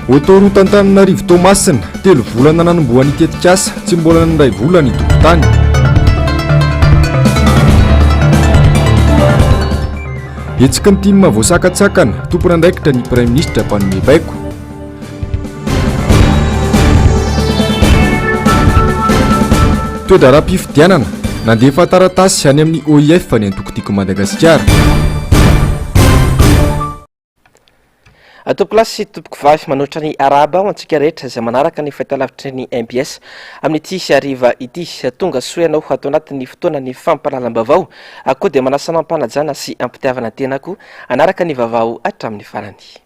Otoro Tantananarivo Tomasina 3 volana nanomboany tetikasa tsy mbola nandray vola ny tokotany. Etsika ny tima voasakatsakana tompona andraikitra ny Prime Ministre Mpanome Baiko. Toedra raha-pifidianana nandefa taratasy any amin'ny OIF ny antokotiko Madagasikara. Tompoko lasy sy tompoko vavy manoatra ny araba ho antsika rehetra izay manaraka ny fahitalavitra ny MBS amin'ity hariva ity. Tonga soanao atao anatin'ny fotoana ny fampahalalam-bavao koa dia manasa mampanajana sy ampitiavana tenako anaraka ny vavao hatramin'ny farany.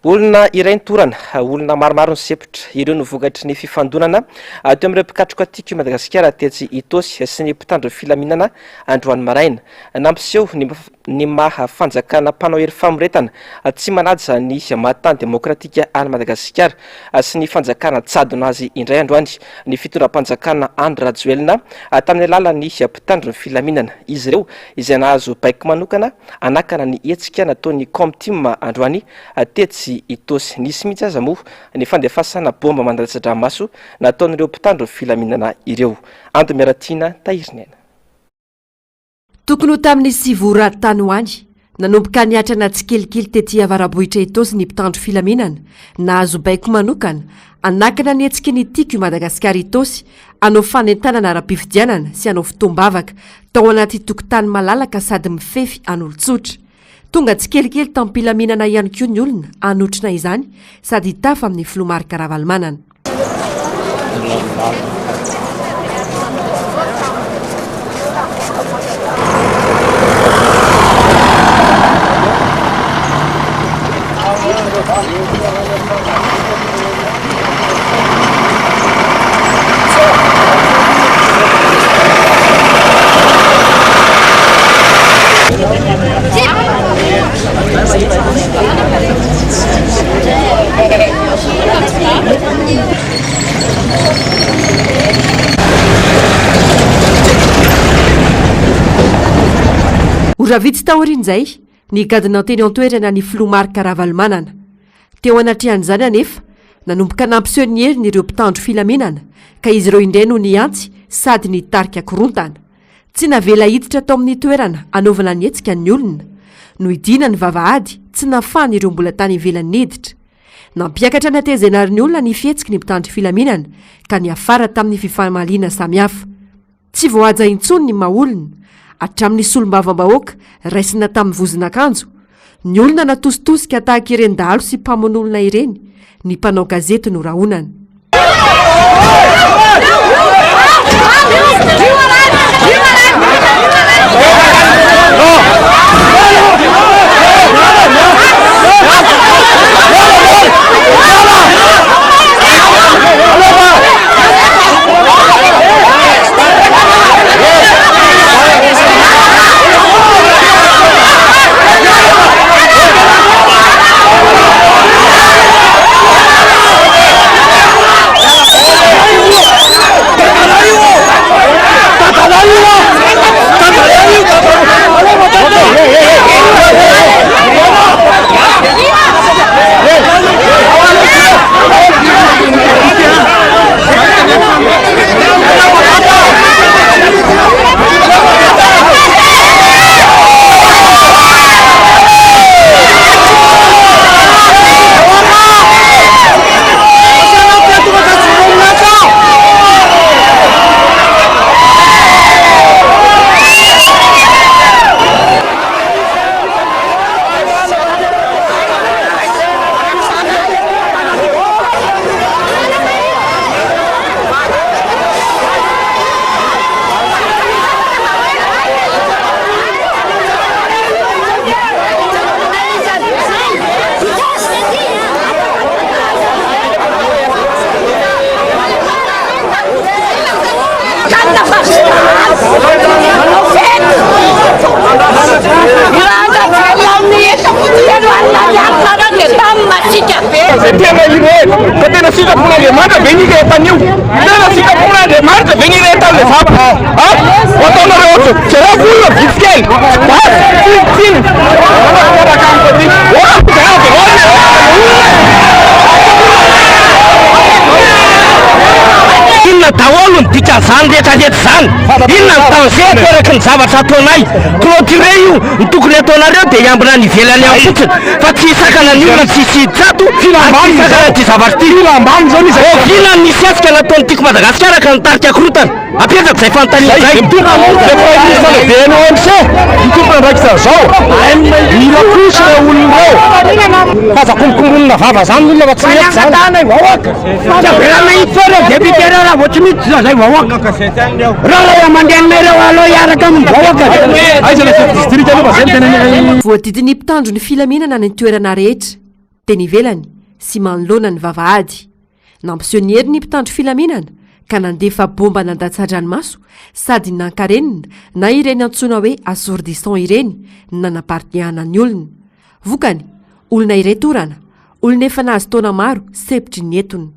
Olona iray nitorana, olona maromaro ny sepotra, ireo no vogatry ny fifandonana teo amin'ireo mpikatroka tiako Madagasikara tetsy Itosy sy ny mpitandro filaminana androany maraina. Nampiseho ny maha fanjakana mpanao hery famoretana tsy manaja ny mahatany demokratika any Madagasikara sy ny fanjakana tsadona azy indray androany. Ny fitondram-panjakana Andry Rajoelina tamin'ny alalan'ny mpitandro filaminana. Izy ireo izay nahazo baiko manokana anakana ny hetsika nataon'ny Comtim androany tetsy Itosy. Nisy mihitsy aza moa ny fandefasana bomba mandalatsa-dranomaso nataon'ireo mpitandro filaminana ireo. Ando miaratiana Tahirinena. Tokony ho tamin'ny sivora tany ho any nanomboka niatrana tsikelikely tetỳ avarabohitra Itosy ny mpitandro filaminana nahazo baiko manokana anakana ny hetsika ny tiako Madagasikara Itosy anao fanentanana ara-pifidianana sy anao fotoam-bavaka tao anaty tokotany malalaka sady mifefy an'olon-tsotra. Tonga tsikelikely tampilaminana ihany koa ny olona anotrina izany sady hitafa amin'ny filomarika Ravalomanana. Ravitsy taorian'izay ny gadina teny an-toerana ny filomarika Ravalomanana. Teo anatrehan'izany anefa nanomboka nampiseho ny heriny ireo mpitandro filaminana ka izy ireo indray no niantsy sady ny tarika korontana. Tsy navela hiditra tao amin'ny toerana anaovana ny hetsika ny olona. No idina ny vavahady tsy nafany ireo mbola tany ivelany hiditra. Nampiakatra natezenary olona ny fihetsiky ny mpitandro filaminana ka ny afara tamin'ny fifamaliana samihafa. Tsy voahaja intsony ny maolona. Hatramin'ny solombavam-bahoaka raisina tamin'ny vozon'akanjo, ny olona natositosika tahaka ireny dahalo sy mpamon'olona ireny, ny mpanao gazety no rahonana. Fiscal. zany rehetrarehetra zany inona nytanzay toeraky ny zavatra ataonay clôturé io ny tokony ataonareo dia iambina ny ivelany any fotsiny fa tsy hisakana ny olona tsisy tsato sakana ty zavatra ty filambany zao izy vina nisy asika nataony tiako Madagasikara ka nitarika akorotana apetraka zay fanontania zay mitokona ndraikitra zao mila kosa olonao faza konkomonina vava zany olona fa tsy mety zany berana itsore débutaire raha vao tsy mity zay vahoaka raha mandehanareo aloha iaraka amin'ny vahoaka aiza le chef district aloha fa zay ny tena voadidiny mpitandro ny filaminana ny toerana rehetra dia nivelany sy manoloana ny vavahady nampisehoniery ny mpitandro filaminana ka nandefa bomba nandatsadranomaso sady nankarenina na ireny antsoina hoe assourdissant ireny nanapartiana ny olona vokany olona iray torana olona efa nahazo taona maro sepitry ny entony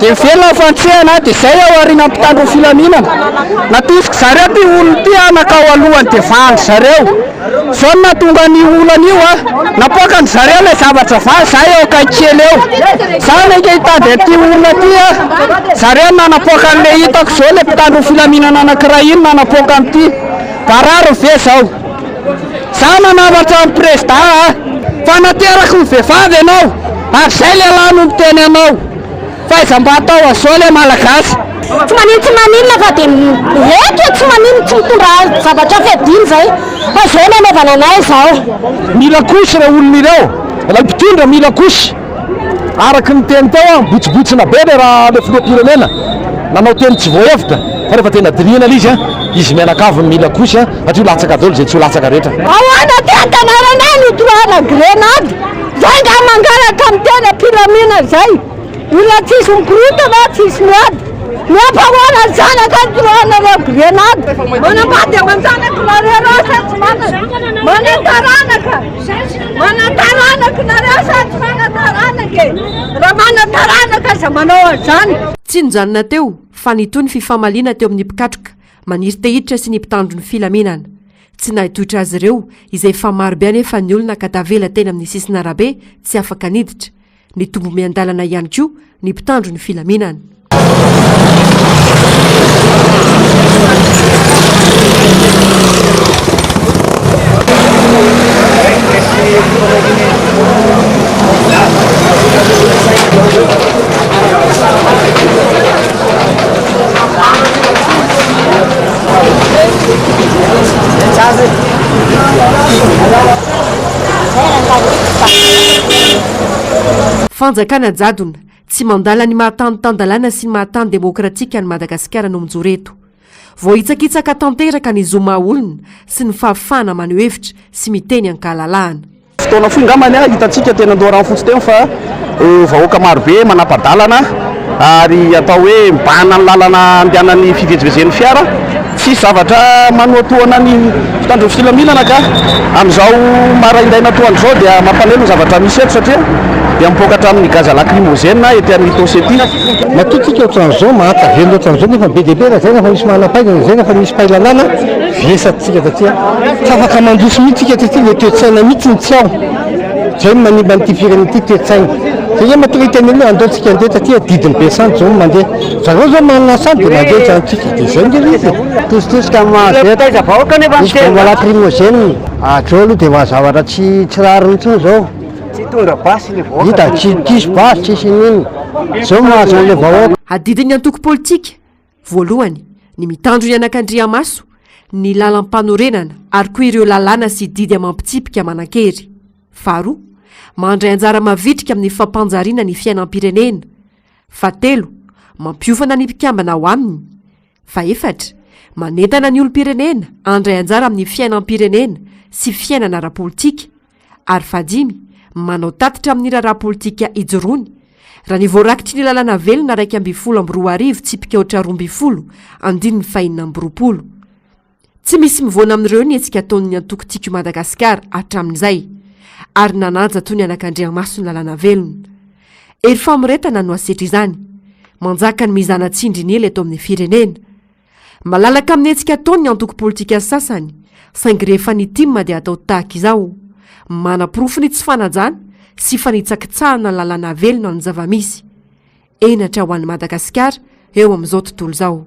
dia velona fantsehana dia zay ao arina mpitandro filaminana natisika zareo ty olona ty nakao alohany dia vangy zareo zao natonga ny olana io napoaka ny zareo le zavatra valy zay eo akaikely eo zany eke hitady ty olona ty zareo nanapoaka an'le hitako zao le mpitandro filaminana anankiray iny nanapoaka an'ity bararo ve zao za nanavatra amin'ny président fa nateraka ny vehivavy ianao ary zay le lano miteny anao faizam-ba atao azao le malagasy tsy maninona fa dia reky tsy maninona tsy mitondra zavatra fiadiny zay fa zay ny anaovana anay zao mila kosy ra olona ireo la mpitondra mila kosy araky ny teny tao botsibotsina be le raha le filoam-pirenena nanao teny tsy voahevitra fa rehefa tena dirina le izy mianakaviny mila kosy atrio latsaka dolo zay tsy ho latsaka rehetra ahoana ty antanarana ny droana grenade zay nga mangaraka amin'ny tena piramina zay olona tsisy mikorota na tsisy miady miampahoana zanaka ny droanareo grenade manambady amanjanaka nareo sa tsy manataranaka nareo sa tsy manataranaka raha manataranaka za manao azany tsy nijanona teo fa nitony fifamaliana teo amin'ny mpikatroka maniry tehiditra sy ny mpitandro ny filaminana tsy nahitoitra azy ireo izay fa marobe anefa ny olona ka tavela tena amin'ny sisin'arabe tsy afaka niditra ny tombo miandalana ihany koa ny mpitandro ny filaminana fanjakana jadona tsy mandala ny mahatany tandalàna sy ny mahatany demokratika ny Madagasikara no minjoreto vao hitsakitsaka tanteraka ny zoma olona sy ny fahafana maneho hevitra sy miteny ankahalalahana fotoana fongamany hitantsika tena andorany fotsy teny fa vahoaka marobe manapadalana ary atao hoe mibahana ny lalana andehanany fivezivezen'ny fiara tsy zavatra manoatoana ny fitandro filaminana ka amin'izao maraindaina toandro zao dia mampanelo ny zavatra misy eto satria dia mipoaka hatramin'ny gaz lacrymogène ety amin'ny tosety matotsika ohatran'izao mahatavelo ohatran'izao nefa be dia be raha zay nafa misy manam-paingana zay nafa misy pailalana vesatsika tatria tsy afaka mandroso mihitsika tatria le toetsaina mihitsy ny tsy ao zay manimba n'ity firana ity toetsaina zay matoriten'ny olona andaontsika andeha tatria didiny be sany zao mandeha zareo zao manana sany dia mandeha trantsika dia zay nge izy tositosika misy bomba lacrymogène atreo aloha dia mahazavatra tsy rary mitsiny zao hita tsy tsisy basy tsisy niny zao mahazo an'le vahoaka adidiny antoko politika voalohany ny mitandro ny anakandriamaso ny lalam-panorenana ary koa ireo lalàna sy didy amampitsipika manan-kery faharoa mandray anjara mavitrika amin'ny fampanjariana ny fiainam-pirenena fatelo mampiofana ny mpikambana ao aminy fa efatra manentana ny olom-pirenena andray anjara amin'ny fiainam-pirenena sy fiainana ara-politika ary fadimy manao tatitra amin'ny raharaha politika ijoroany raha ny voarakitry ny lalàna velona 120 tsipika oatra 12 andininy fahinina ambiroapolo tsy misy mivoana amin'ireo ny etsika ataon'ny antoko-tiako Madagasikara hatramin'izay ary nananja toy ny anak'Andriamaso ny lalàna velona ery famoretana no asetra izany manjaka ny mizana tsindriny ely eto amin'ny firenena malalaka amin'ny etsika ataony ny antoko politika sasany saingy rehefa ny timma dia atao tahaka izao manam-porofony tsy fanajana sy fanitsakitsahana ny lalàna velona ny zava-misy enatra ho an'ny Madagasikara eo amin'izao tontolo izao.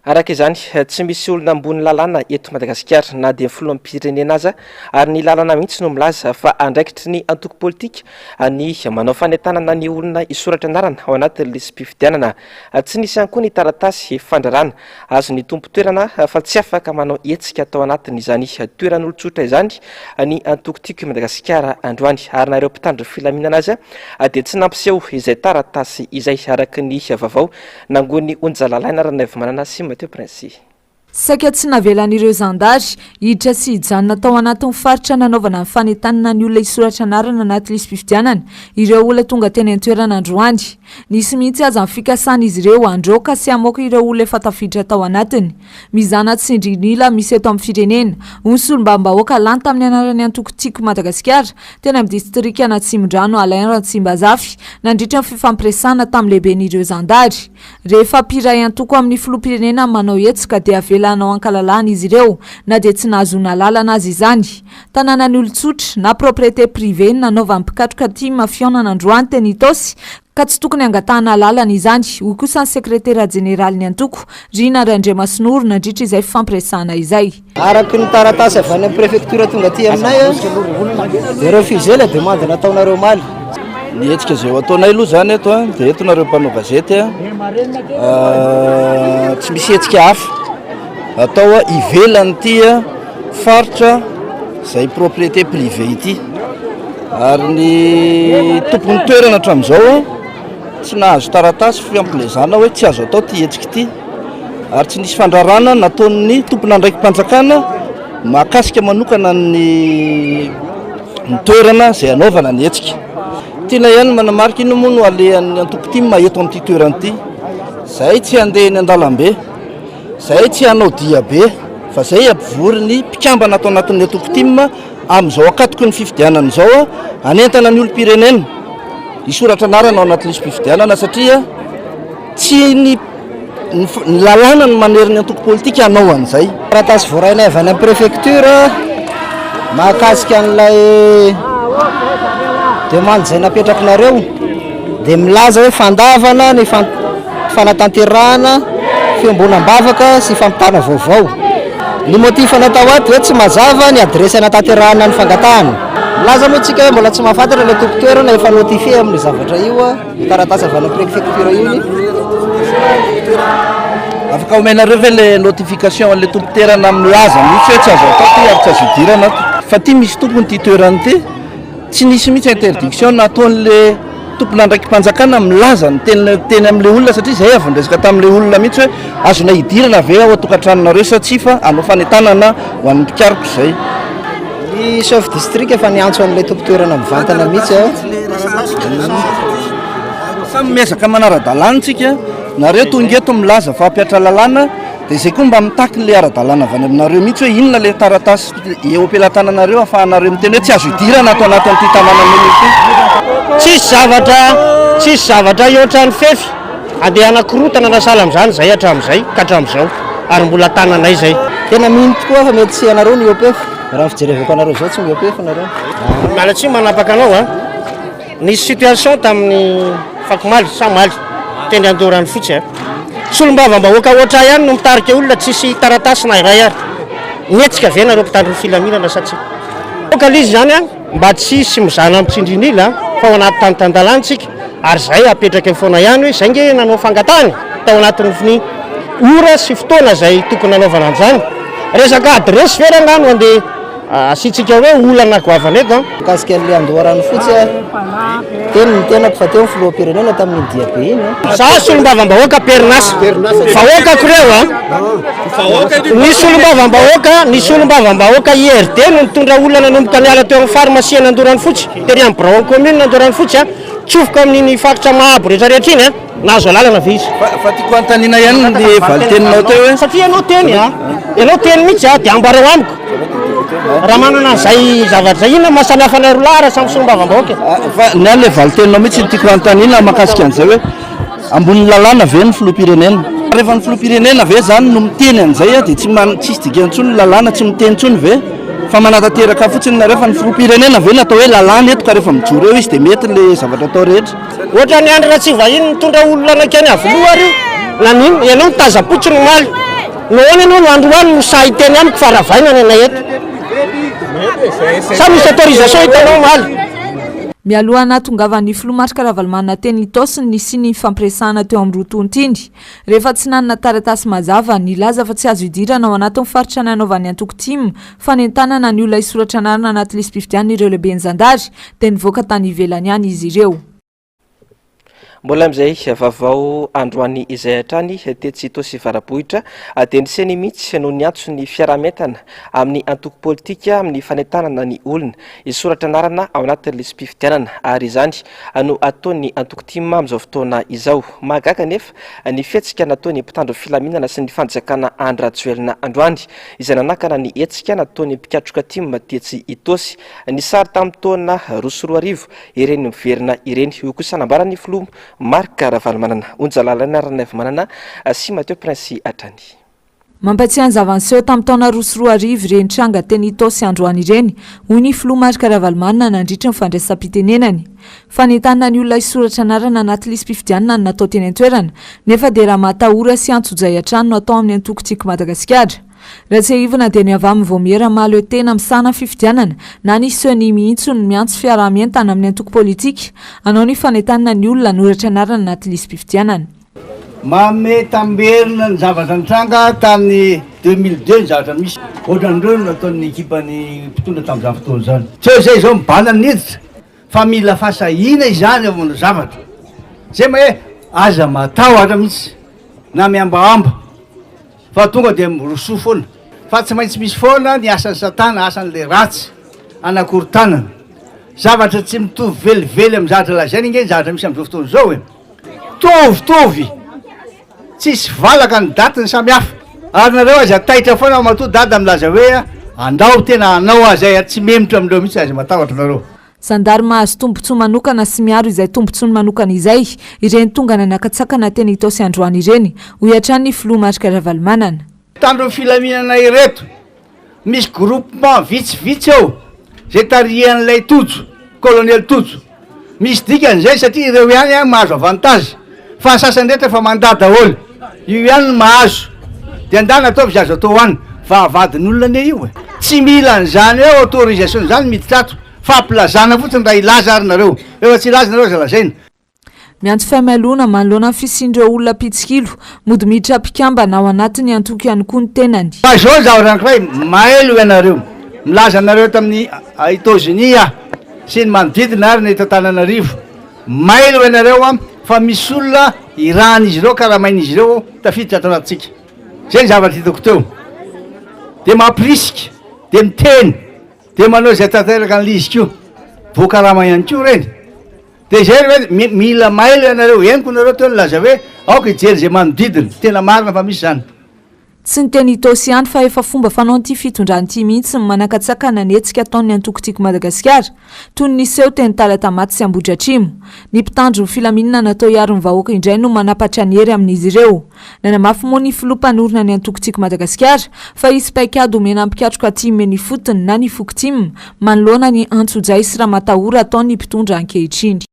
Araka izany tsy misy olona ambony lalàna eto Madagasikara na dia filoham-pirenena aza ary ny lalàna mihitsy no milaza fa andraikitry ny antoko politika ny manao fanentanana ny olona isoratra anarana ao anatin'ny lisam-pifidianana tsy nisy ihany koa ny taratasy fandrarana azo ny tompo toerana fa tsy afaka manao etsika atao anatin' izany toeran'olotsotra izany ny antoko-tiako Madagasikara androany ary nareo mpitandro filaminana azy dia tsy nampiseho izay taratasy izay araka ny vaovao nangony onjalalaina ranavy manana sy Mateo Prince. Saika tsy navelan'ireo zandary hiditra sy hijanona tao anatin'ny faritra nanaovana ny fanentanana ny olona isoratra anarana anaty lisam-pifidianana ireo olona tonga teny an-toerana androany nisy mihitsy aza ny fikasana izy ireo androka sy amoaka ireo olona efa tafiditra tao anatiny mizana tsindrinila misy eto amin'ny firenena onsolom-bambahoaka lany tamin'ny anaran'ny antoko-tiako Madagasikara tena amin'ny distrika Anatsimondrano Alain Rantsimbazafy nandritra ny fifampiresana tamin'ny lehiben'ireo zandary rehefa piray antoko amin'ny filoham-pirenena manao etsika dia avelanao ankalalana izy ireo na dia tsy nahazona lalana azy izany tanànan'ny olon-tsotra na propriété privée nanaovany mpikatroka ty mafionana androany teny Itosy ka tsy tokony angatahana lalana izany ho kosa ny sekretera jeneraly ny antoko Rina Randriamasinoro nandritra izay fifampiresana izay araky ny taratasy avy any amin'ny préfecture tonga aty aminay dia refusé la demande nataonareo maly ny etsika izay ho ataonay aloha zany eto dia eto nareo mpanao gazety tsy misy etsika hafa atao ivelany ity faritra izay propriété privé ity ary ny tompony toerana hatramin'izao tsy nahazo taratasy fiamplezana hoe tsy azo atao ty etsika ity ary tsy nisy fandrarana nataon'ny tompona ndraiky mpanjakana mahakasika manokana ny toerana izay anaovana ny etsika tiana ihany manamarika ino moa no alehan'ny antoko-timma eto amin'ity toerana ity zay tsy handeha ny an-dalambe zay tsy hanao dia be fa zay ampivory ny mpikambana atao anatin'ny antoko-timma amin'izao akatoko ny fifidianana izao anentana ny olom-pirenena isoratra anarana ao anaty lisam-pifidianana satria tsy ny lalàna ny manery ny antoko politika hanao an'izay taratasy voarainay avy any amin'ny préfecture mahakasika an'ilay demande izay napetrakinareo dia milaza hoe fandavana ny fanatanterahana fiambonam-bavaka sy fampitana vaovao ny motif natao ato hoe tsy mazava ny adresy anatanterahana ny fangatahana milaza moa tsika hoe mbola tsy mahafantatra ilay tompo-toerana efa notifie amin'ny zavatra io taratasy avy any amin'ny préfecture iny afaka omenareo ve le notification an'le tompo-toerana milaza mihitsy hoe tsy azo atao ty ary tsy azo idirana fa ty misy tompony ty toerana ty tsy nisy mihitsy interdiction nataon'le tompona ndraiky mpanjakana milaza ny teny amin'le olona satria zay avy ndresaka tamin'le olona mihitsy hoe azona idirana ve ao atokantranonareo satsia fa anao fanentanana ho an'ny mpikaroko izay ny chef district efa niantso an'ilay tompo-toerana mivantana mihitsy samy miezaka manara-dalàna tsika nareo tonga eto milaza fa ampiatra lalàna dia izay koa mba mitaky le ara-dalàna avy any aminareo mihitsy hoe inona le taratasy eo ampelantananareo ahafahanareo miteny hoe tsy azo idirana atao anatin'ity tanànan'olo ity tsisy zavatra ioatra ny fefy andeha anakorotana na sala amin'izany zay hatramin'izay ka hatramin'izao ary mbola tananay zay tena mino tokoa fa mety sy anareo ny iopef raha fijerevako anareo zao tsy miopef anareo mialatsy manapaka anao nisy situation tamin'ny fakomaly samaly teny andorany fotsy solom-bavambahoaka oatra ihany no mitarika olona tsisy taratasy na iray ary nietsika ve nareo mpitandro filaminana satsia okalizy zany mba tsisy mizana amitsindrinila fa ao anaty tanitandalanytsika ary zay apetraka foana ihany hoe zay nge nanao fangatany tao anatin'ny ora sy fotoana zay tokony nanaovana an'izany resaka adresy verangano andeha asitsika hoe olana goavana eto kasika le andoharany fotsy tenako fa teo ny filohampirenena tamin'ny diabe iny za solombavam-bahoaka perinasa vahoakako reo ny solombavam-bahoaka IRD no mitondra olana nomboka niala teo amin'ny pharmacie nandorany fotsy tery amin'ny Braon commune nandorany fotsy tsofoka amin'iny faritra mahabo rehetrarehetra iny nahazo alalana ve izy fa tiako antanina ihany le valiteninao teo hoe satria ianao teny mihitsy de ambareo amiko raha manana zay zavatra zay ina mahasamihafa ny rolara samy solombavam-bahoaka fa ny any le valiteninao mihitsy tiako antanina mahakasika an'izay hoe ambony lalàna ve ny filoham-pirenena rehefa ny filoham-pirenena ve zany no miteny an'izay dia tsisy dikantsony ny lalàna tsy miteny ntsony ve fa manatateraka fotsiny na rehefa ny filoham-pirenena ve natao hoe lalàna eto ka rehefa mijoro eo izy dia mety le zavatra atao rehetra ohatra ny andro raha tsy vahiny mitondra olona anakeny avoloha ry na nino ianao nitazapotsy no maly nohony ianao no androany no sahiteny amiko fa ravaina ny anay eto sa misy autorisation hitanao maly mialohana tongavan'ny filomatrika Ravalomanana teny Itosy ny sy ny fampiresahana teo amin'ny rotontindy rehefa tsy nanana taratasy mazava nilaza fa tsy azo idirana ao anatin'ny faritra nanaovan'ny antoko tim fanentanana ny olona isoratra anarana anaty lisy-pifidianana ireo lehibe ny zandary dia nivoaka tany ivelany any izy ireo. Mbola amin'izay vaovao androany izay hatrany tetsy Itosy Varabohitra dia niseny mihitsy no niantso ny fiarahametana amin'ny antoko politika amin'ny fanentanana ny olona isoratra anarana ao anatin'ny lisy-pifidianana ary izany no ataon'ny antoko tima amin'izao fotoana izao mahagaga nefa ny fihetsika nataon'ny mpitandro filaminana sy ny fanjakana Andry Rajoelina androany izay nanakana ny hetsika nataon'ny mpikatroka tima tetsy Itosy ny sary tamin'ny taona 2024 ireny miverina ireny io kosa nambaran'ny filoha Marc Ravalomanana onjalalana Ranaivomanana sy Mateo Prince Atrany. Mampatsiahy ny zavanseho tamin'ny taona 2024 ireny tranga teny Itosy androany ireny hoy ny filoha Marc Ravalomanana nandritra ny fandraisam-pitenenany. Fanentanana ny olona isoratra anarana anaty lisy-pifidianana natao teny an-toerana nefa dia raha matahora sy antso-jay hatrany no atao amin'ny antoko-tsiky Madagasikara. Raha tsy hivana dia ny avy amin'ny vomiera mahaleo tena misana fifidianana na ny seny mihitsy ny miantso fiarahamentana amin'ny antoko politika anao ny fanentanana ny olona noratra anarana anaty lisy-pifidianana. Mame tamberina ny zavatra nitranga tamin'ny 2002 ny zavatra misy ohatran'ireo nataon'ny ekipany mpitondra tamin'izany fotoana zany tsy hoe zay zao mibana niditra fa mila fasahina izany avy ny zavatra zay ma hoe aza matao ara mihitsy na miambaamba fa tonga dia mirosoa foana fa tsy maintsy misy foana ny asan'ny satana asan'le ratsy anakorontanana zavatra tsy mitovy velively amin'ny zavatra lazaina inge ny zavatra misy amin'izao fotoana zao hoe tovitovy tsisy valaka ny datiny samy hafa ary nareo azy ataitra foana matoa dada milaza hoe andao tena anao azay tsy memitra amindreo mihitsy azy matahotra nareo. Zandary mahazo tombontsoa manokana sy miaro izay tombontsoany manokana izay ireny tonga nanakatsakana teny Itosy androany ireny hoy hatrany filoha Marc Ravalomanana. Tandro filaminana ireto misy groupement vitsivitsy eo zay tarihan'ilay Tojo colonel Tojo misy dikan'izay satria ireo ihany mahazo avantage fa ny sasany rehetra fa mandada olo io ihany ny mahazo dia andana ataovy zazo atao any fa avadin'olona ne io tsy mila an'izany eo autorisation zany miditrato fa ampilazana fotsiny raha ilaza ary nareo efa tsy ilaza nareo zalazaina. Miantso fihamelona manoloana ny fisindreo olona pitsikilo mody miditra mpikambana ao anatiny antoko ihany koa ny tenany. Fa zao zavatra anankiray maelo ianareo milaza nareo tamin'ny États-Unis sy ny manodidina ary ny eto Antananarivo maelo ianareo fa misy olona iran'izy ireo karamain'izy ireo tafiditra ato anatintsika zay ny zavatra hitako teo dia mampirisika dia miteny dia manao izay tanteraka an'lizika io voakarama ihany koa reny dia zay hoe mila mailo ianareo henoko nareo teo nilaza hoe aoka hijery zay manodidina tena marina fa misy zany. Tsy ny teny Itosy ihany fa efa fomba fanao ity fitondrany mihitsy manakatsakana ny hetsika ataon'ny antoko-tsiky Madagasikara toy ny seho teny Talatamaty sy Ambohidratrimo. Ny mpitandro filaminana natao hiaro ny vahoaka indray no manapatra ny hery amin'izy ireo. Nanamafy moa ny filoha mpanorona ny antoko-tsiky Madagasikara fa isy paikady omena mpikatroka time ny fotony na ny fokotim manoloana ny antso-jay sy raha matahora ataon'ny mpitondra ankehitriny.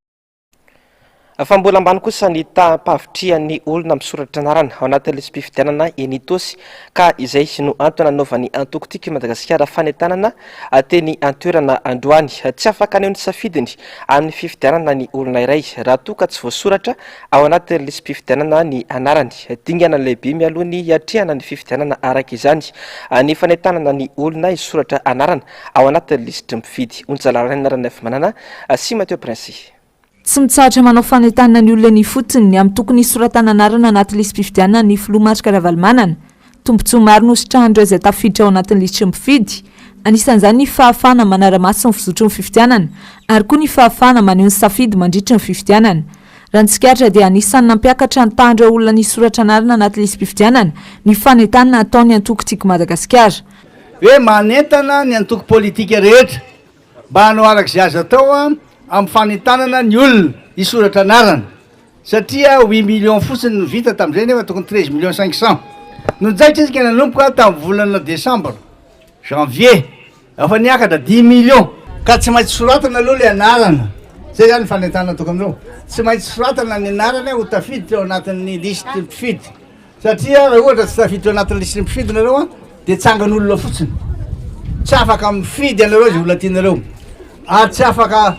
fa mbola ambany kosa ny tapavitrian'ny olona misoratra anarana ao anatin'ny lisam-pifidianana enitosy ka izay no antony anaovan'ny antokotiky Madagasikara fanentanana teny antoerana androany tsy afaka aneo ny safidiny amin'ny fifidianana ny olona iray raha toa ka tsy voasoratra ao anatin'ny lisam-pifidianana ny anarany dingana lehibe mialoha ny atrehana ny fifidianana araka izany ny fanentanana ny olona isoratra anarana ao anatin'ny lisitry mifidy onjalarana narana efa manana sy Mateo Prince. Tsy mitsahatra manao fanentanana ny olona ny fotony ny amin'ny tokony hisoratana anarana anaty lisam-pifidianana ny filoha Marika Ravalomanana tombontsoa maro no sitrahan'ireo izay tafiditra ao anatin'ny lisitry mifidy anisan'izany ny fahafahana manara-maso ny fizotry ny fifidianana ary koa ny fahafahana maneho ny safidy mandritry ny fifidianana raha ny tsikaritra dia anisan'ny nampiakatra ny tahan'ireo olona ny soratra anarana anaty lisam-pifidianana ny fanentanana ataony antokotiky Madagasikara hoe manentana ny antoko politika rehetra mba hanao arak'izay azo atao amin'ny fanentanana ny olona isoratra anarana satria 8 millions fotsiny no vita tamin'izay nefa tokony 13 millions 500 nojaitra isika nanomboka tamin'ny volana décembre janvier efa niakatra 10 millions ka tsy maintsy soratana aloha le anarana zay zany fanentanana toko amin'izao tsy maintsy soratana ny anarana ho tafiditra ao anatin'ny listy mpifidy satria raha ohatra tsy tafiditra ao anatin'ny listy mpifidy nareo dia tsangan'olona fotsiny tsy afaka mifidy anareo zay olona tianareo ary tsy afaka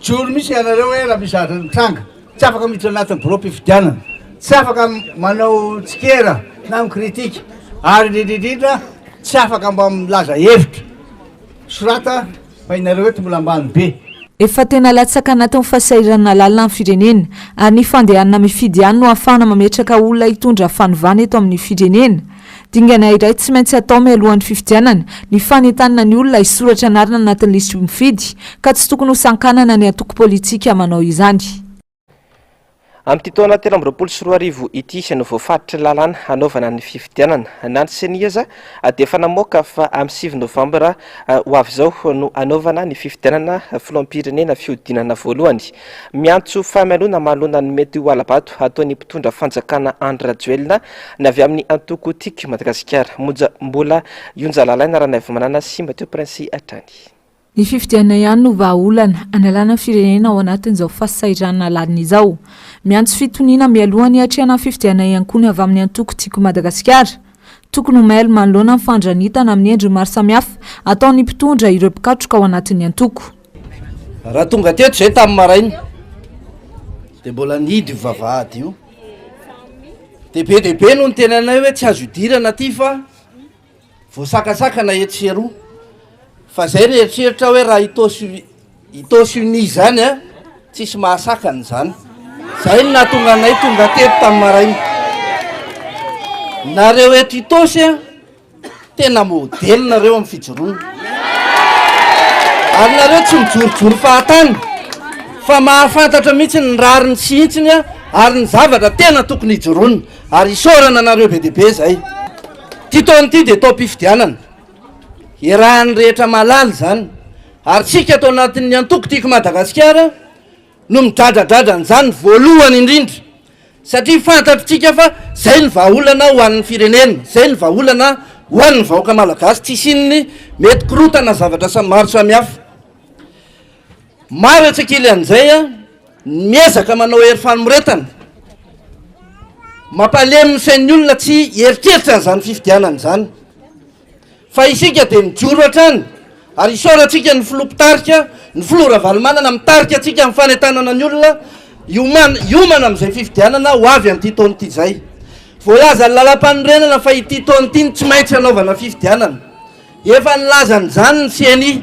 joro misy anareo hoe raha misy zatra mitranga tsy afaka miditra anatin'ny bureau mpifidianana tsy afaka manao tsikera na mikritika ary indrindrindrindra tsy afaka mba milaza hevitra sorata fa inareo eto mbola ambany be efa tena latsaka anatin'ny fahasahiranana lalina amin'ny firenena ary ny fandehanana mifidy ihany no ahafahana mametraka olona hitondra fanovana eto amin'ny firenena dingana iray tsy maintsy atao mialohan'ny fifidianana ny fanentanana ny olona isoratra anarana anatin'ny lisitry mifidy ka tsy tokony ho sankanana ny antoko politika manao izany. Amin'ity taona 2024 ity no voafaritra lalàna hanaovana ny fifidianana na ny seniaza dia efa namoaka fa amin'ny 7 novambra ho avy izao no hanaovana ny fifidianana filoham-pirenena fihodinana voalohany miantso fahamialoana mahalona ny mety ho alabato ataon'ny mpitondra fanjakana Andry Rajoelina ny avy amin'ny antokotiky Madagasikara mbola ionjalalaina raha navy manana sy Mateo Prince atrany. Ny fifidianana ihany no vahaolana analana firenena ao anatin'izao fahasahiranana lalina izao miantso fitoniana mialohany hatrehana fifidianana ihany koa ny avy amin'ny antokotiky Madagasikara tokony ho mailo manoloana ny fandranitana amin'ny endriny maro samihafa ataon'ny mpitondra ireo mpikatroka ao anatin'ny antoko. Raha tonga teto zay tamin'ny maraina dia mbola nidy vavahady io be no ny tenanay hoe tsy azo idirana ty fa voasakasakana etseroa fa zay rehetreritra hoe raha itosy uni zany tsisy mahasakana zany zay no nahatonga anay tonga teto tamin'ny maraina nareo eto itosy tena modely nareo amin'ny fijoroana ary nareo tsy mijorojoro fahatany fa mahafantatra mihitsy ny rariny sy hitsiny ary ny zavatra tena tokony hijoroana ary isorana nareo be dehibe zay ty taona ity dia tao mpifidianana irahany rehetra malaly zany ary tsika tao anatin'ny antokotiky Madagasikara no midradradradrany zany voalohany indrindra satria fantatritsika fa zay ny vahaolana ho an'ny firenena zay ny vahaolana ho an'ny vahoaka malagasy tsy sinony mety korotana zavatra maro samihafa maro atsakily an'izay miezaka manao hery fanoretana mampalemy ny sain'ny olona tsy heritreritra n'izany fifidianana zany fa isika dia mijoro hatrany ary isoratsika ny filoha-pitarika ny filoha Ravalomanana mitarika atsika amin'ny fanentanana ny olona hiomana amin'izay fifidianana ho avy amin'ity taona ity zay voalaza ny lalam-panorenana fa ity taona ity ny tsy maintsy hanaovana fifidianana efa nilazany zany ny CNI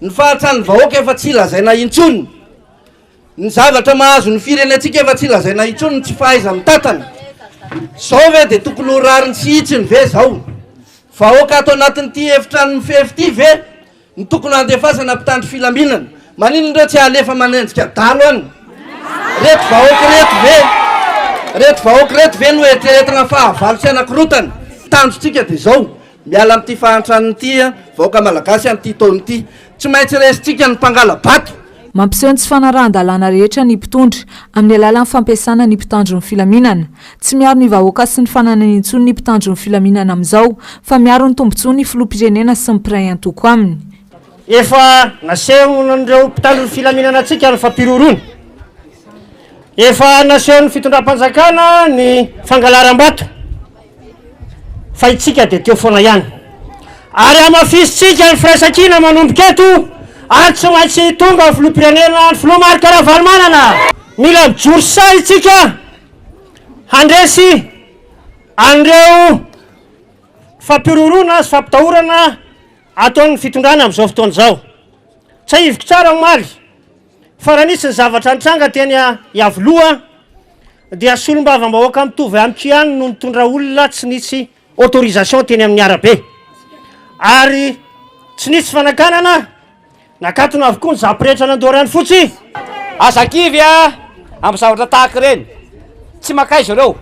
ny fahatsany vahoaka efa tsy lazaina intsony ny zavatra mahazo ny firenentsika efa tsy lazaina intsony tsy fahaiza mitatana zao ve dia tokony ho rariny sy hitsiny ve zao vahoaka ato anatin'ity efitrano mifefy ity ve ny tokony handefasana mpitandro filaminana manino ireo tsy alefa manenjika dalo any reto vahoaka reto ve no eritreretana fahavalo sy anankirotana tandrotsika dia zao miala amin'ity fahantranyity vahoaka malagasy amin'ity taona ity tsy maintsy resitsika ny mpangala bato mampiseho ny tsy fanarahan-dalàna rehetra ny mpitondra amin'ny alalan'ny fampiasana ny mpitandro ny filaminana tsy miaro ny vahoaka sy ny fananana intsony ny mpitandro ny filaminana amin'izao fa miaro ny tombontsoa ny filoham-pirenena sy ny mpiray antoko aminy efa naseho n'ireo mpitandro ny filaminana antsika ny fampiroroana efa nasehon'ny fitondram-panjakana ny fangalaram-bato fa itsika de teo foana ihany ary amafisitsika ny firaisan-kina manomboka eto ary tsy maintsy tonga filoham-pirenena ny filoha Marc Ravalomanana mila mijory sa itsika handresy an'ireo fampirorona sy fampitahorana ataon'ny fitondrana amin'izao fotoana izao tsy ahivoka tsara omaly fa raha nisy ny zavatra nitranga teny iavoloha dia solom-bava-bahoaka mitovy amiko ihany no mitondra olona tsy nisy autorisation teny amin'ny arabe ary tsy nisy fanakanana nakatona avokoa ny zapirehetra nandoarany fotsy azakivy amin'ny zavatra tahaka ireny tsy makaiza ireo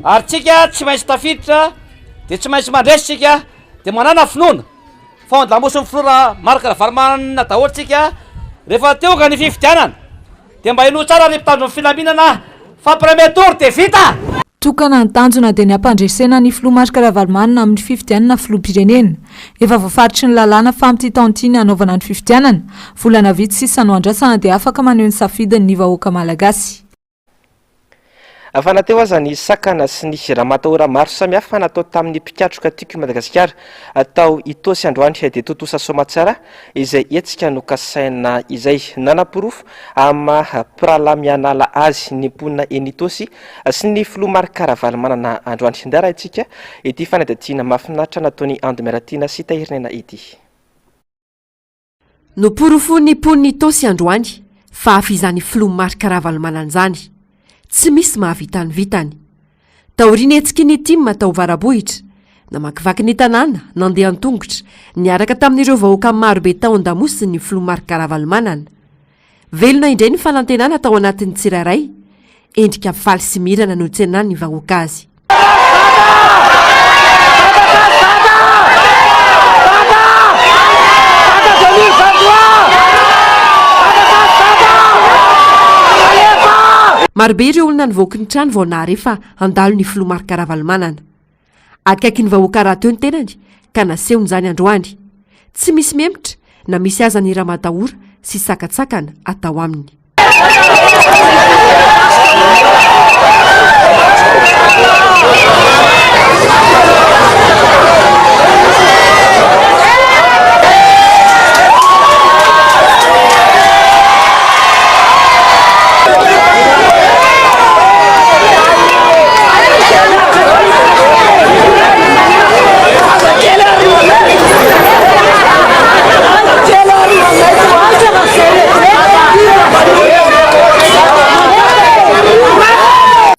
ary tsika tsy maintsy tafiditra de tsy maintsy mandresitsika de manana finoana fa ondlamosiny filoha Marc Ravalomanana daholo tsika rehefa teo ka ny fifidianana de mba ino tsara ny mpitandro ny filaminana fa premier tour de vita tokana ny tanjona dia ny ampandresena ny filoha Marc Ravalomanana amin'ny fifidianana filoham-pirenena efa voafaritry ny lalàna famititantiny hanaovana ny fifidianana volana vitsy sisa no andrasana dia afaka maneho ny safidiny ny vahoaka malagasy. Fanateo aza ny sakana sy ny ramatahora maro samihafa natao tamin'ny mpikatroka tiako Madagasikara atao itosy androany dia totosa somatsara izay etsika no kasaina izay nanapirofo ama piralamianala azy ny mponina enitosy sy ny filoha Marc Ravalomanana androany ndara itsika ity fanadatiana mahafinaritra nataony Andimeratina sy Tahirinena ity. No pirofo ny mponina itosy androany fa afizany filoha Marc Ravalomanana zany. Tsy misy mahavita ny vitany. Taoriana etsika ny tima tao varabohitra, namakivaky ny tanàna, nandeha an-tongotra, niaraka tamin'ireo vahoaka marobe tao an-damosiny ny filoha Marc Ravalomanana. Velona indray ny fanantenana tao anatin'ny tsirairay, endrika faly sy mirana no tsenany ny vahoaka azy. Marobe ireo olona nivoaka ny trano vao nahary efa handalo ny filoha Marc Ravalomanana. Akaiky ny vahoaka raha teo ny tenany ka nasehony zany androany. Tsy misy memitra na misy aza ny ramatahora sy sakatsakana atao aminy.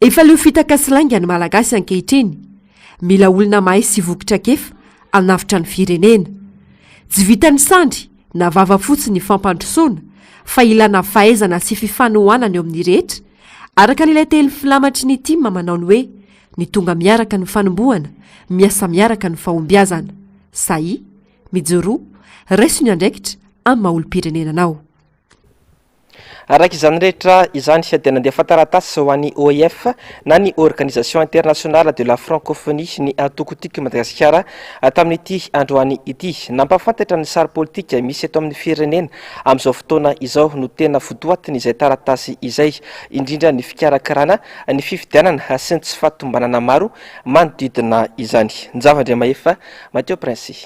Efa leo fitakasilainga ny malagasy ankehitriny, mila olona mahay sy vokotra kefa anavitra ny firenena. Tsy vitany sandry na vava fotsiny ny fampandrosoana fa ilana fahaizana sy fifanohanana eo amin'ny rehetra araka n'ilay telo filamatry ny tima manao ny hoe ny tonga miaraka ny fanombohana, miasa miaraka ny fahombiazana, sahy, mijoro, raiso ny andraikitra amin'ny maolo-pirenenanao. Araka izany rehetra izany dia nandeha fataratasy ho an'ny OIF na ny Organisation Internationale de la Francophonie ny antoko tiako Madagasikara tamin'ity androany ity nampafantatra ny sary politika misy eto amin'ny firenena amin'izao fotoana izao no tena votoatiny izay taratasy izay indrindra ny fikarakarana ny fifidianana sy ny tsy fahatombanana maro manodidina izany. Njavandriamaefa Mateo Prince.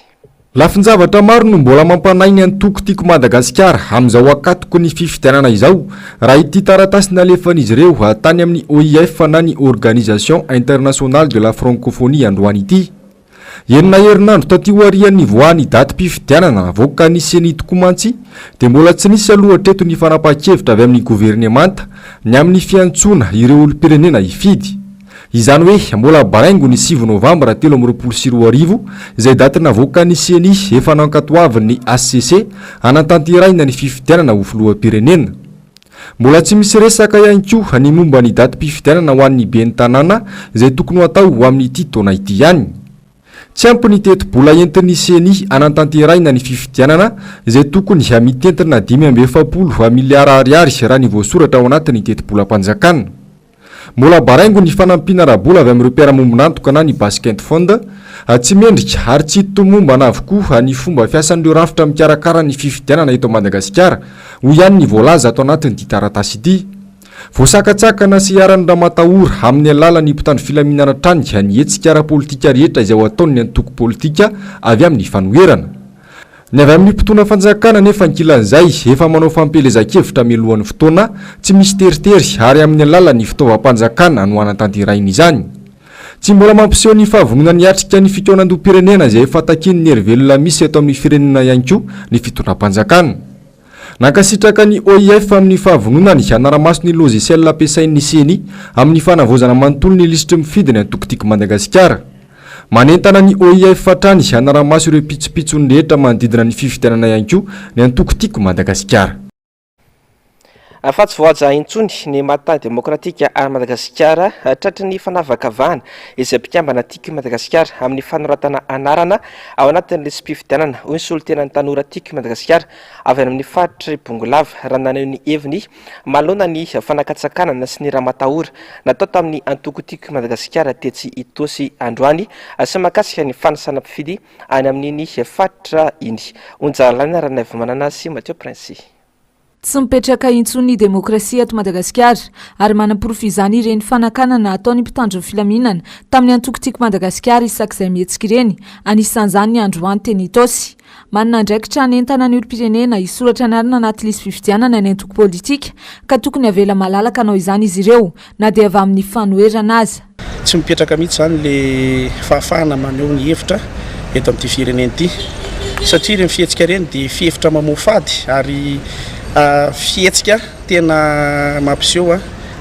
Lafinjavatra maro no mbola mampanainy antoko tiako Madagasikara amin'izao akatoko ny fifidianana izao raha ity taratasy nalefan'izy ireo tany amin'ny OIF na ny Organisation Internationale de la Francophonie androany ity. Enina herinandro taty aorian'ny voany datim-pifidianana voaka nisy tokoa mantsy dia mbola tsy nisy aloha hatreto ny fanapahan-kevitra avy amin'ny governemanta ny amin'ny fiantsona ireo olom-pirenena hifidy. Izany hoe mbola baraingo ny 7 novambra 2024 izay datina voaka ny CENI efa nankatoavin'ny ACC anatanteraina ny fifidianana ho filoham-pirenena. Mbola tsy misy resaka ihany koa ny momba ny datim-pifidianana ho an'ny ben'ny tanàna izay tokony hatao ho amin'ity taona ity ihany. Tsy ampy ny teti-bola entin'ny CENI anatanteraina ny fifidianana izay tokony mitentina 570 miliara ariary raha ny voasoratra ao anatin'ny teti-bolam-panjakana. Mbola baraingo ny fanampiana rabola avy amin'ireo mpiara-mombonantoka na ny basket fond tsy mendrika ary tsy tomombana avokoa ny fomba fiasan'ireo rafitra mikarakara ny fifidianana eto Madagasikara ho ihany ny voalaza ato anatin'ity taratasy ity. voasakatsakana sy arany Ramatahory amin'ny alalany mpitandro filaminana tranika ny hetsika ara-politika rehetra izay ho ataony ny antoko politika avy amin'ny fanoherana. Ny avy amin'ny mpitona fanjakana nefa ankilan'izay efa manao fampelezan-kevitra mialohan'ny fotoana tsy misy teritery ary amin'ny alalany fitaovam-panjakana no anatanterainy izany. Tsy mbola mampiseho ny fahavonona ny atrika ny fitoanandoam-pirenena izay efa takin'ny hery misy eto amin'ny firenena ihany koa ny fitondram-panjakana. Nankasitraka ny OIF amin'ny fahavononany anaramaso ny logiciel ampiasain'ny CENI amin'ny fanavozana manontolo ny lisitry mifidy ny antoko Madagasikara. Manentana ny OIF fatrany anaramaso ireo pitsopitsony rehetra manodidina ny fifidianana ihany koa ny antoko Madagasikara. Afatsy voaja intsony ny Matin Demokratika à Madagasikara tratry ny fanavakavahana izay mpikambana Madagasikara amin'ny fanoratana anarana ao anatin'ny lisam-pifidianana hoy ny solotenan'ny tanora Madagasikara avy amin'ny faritry Bongolava raha naneho ny heviny malona ny fanakatsakanana sy ny Ramatahory natao tamin'ny antoko Madagasikara tetsy Itosy androany sy makasika ny fanasana mpifidy any amin'ny faritra iny. Onjalana raha navy manana sy Mathieu Prince. Tsy mipetraka intsony demokrasia ato Madagasikara ary manam-porofo izany ireny fanakanana ataony mpitandro ny filaminana tamin'ny antoko Madagasikara isak'izay mihetsika ireny anisan'izany ny androany teny Itosy. Manana andraikitra nentana ny olom-pirenena hisoratra anarana anaty lisy fifidianana ny antoko politika ka tokony avela malalaka anao izany izy ireo na dia avy amin'ny fanoherana aza. Tsy mipetraka mihitsy zany le fahafahana maneho ny hevitra eto amin'ity firenena ity satria ireny fihetsika ireny dia fihevitra mamofady ary fihetsika tena mampiseho